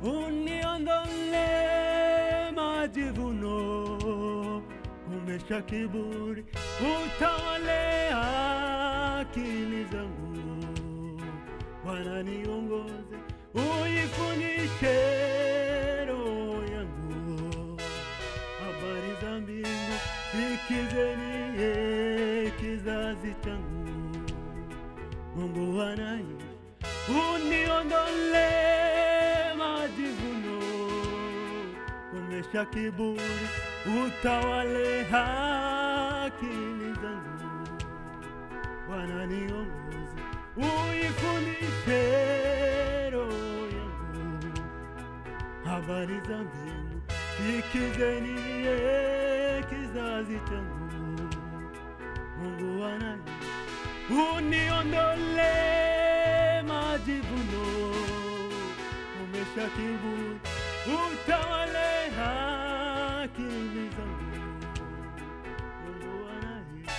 uniondole majivuno, komesha kiburi, utawale akili zangu. Bwana niongoze, uifundishe roho yangu, habari za mbingu sikizeni kizazi changu. Mungu anaishi, uniondole majivuno, komesha kiburi, utawale akili zangu. Bwana niongoze, uifundishe roho yangu, habari za mbingu sikizeni kizazi changu. Mungu anaishi, uniondole majivuno, komesha kiburi, utawale akili zangu. Mungu anaishi,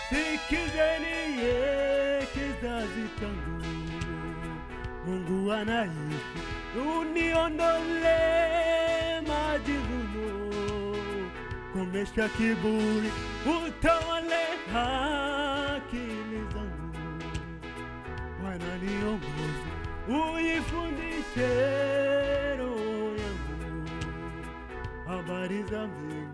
sikizeni kizazi changu. Mungu anaishi, uniondole majivuno, komesha kiburi, utawale akili zangu. Bwana niongoze, uifundishe roho yangu, habari za mbingu.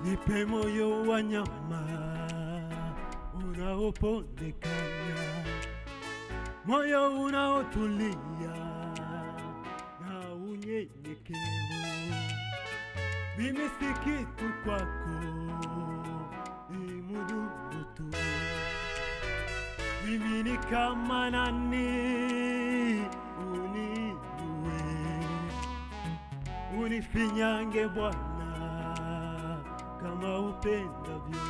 Nipe moyo wa nyama unaopondekana, moyo unaotulia na unyenyekevu. Mimi si kitu kwako, ni mdudu tu. Mimi ni kama nani, uniinue, unifinyange Bwana kama upendavyo,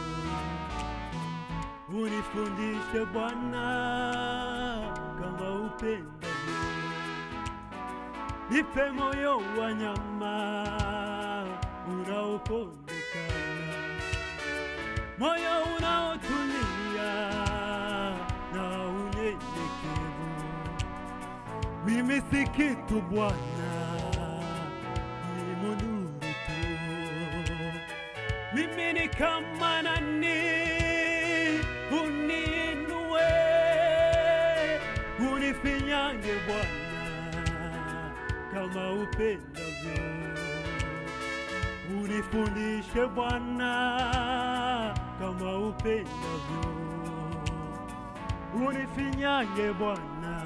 unifundishe Bwana kama upendavyo. Nipe moyo wa nyama unaopondekana, moyo unaotulia na unyenyekevu. Mimi si kitu Bwana, ni munuru tu. Mimi ni kama nani, uniinue, unifinyange Bwana kama upendavyo, unifundishe Bwana kama upendavyo, unifinyange Bwana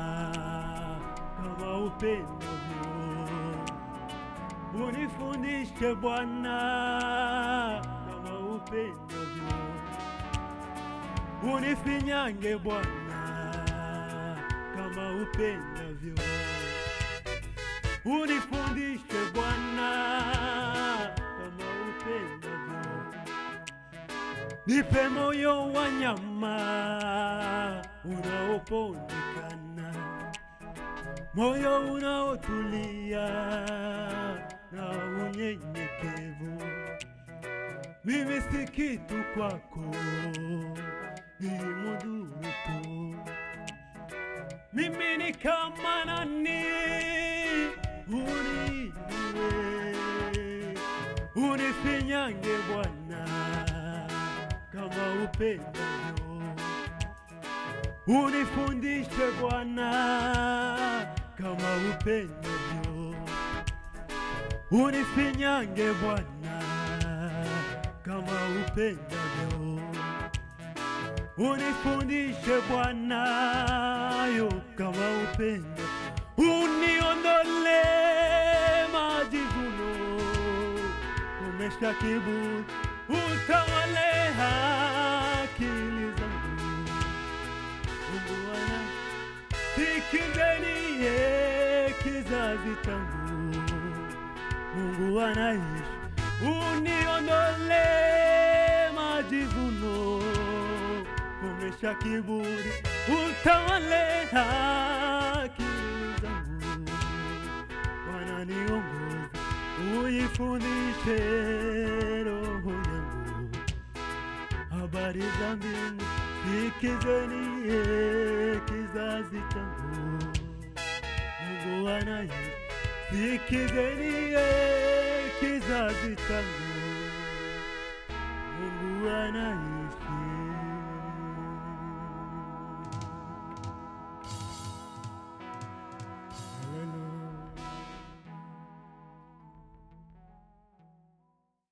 kama upendavyo, unifundishe Bwana kama upendavyo, unifinyange Bwana kama upendavyo, unifundishe Bwana kama upendavyo. Nipe moyo wa nyama unaopondekana, moyo unaotulia na unyenyekevu. Mimi si kitu kwako, ni mudhuru tu. Mimi ni kama nani, uniinue, unifinyange Bwana kama upendavyo, unifundishe Bwana kama upendavyo, unifinyange Bwana kama upendavyo, unifundishe Bwana yo kama upendavyo. Uniondole majivuno, komesha kiburi, utawale akili zangu. Mungu anaishi, sikizeni kizazi changu. Mungu anaishi, uniondole majivuno, komesha kiburi, utawale akili zangu. Bwana niongoze, uifundishe roho yangu habari za mbingu, sikizeni kizazi changu. Mungu anaye, sikizeni kizazi changu. Mungu anaye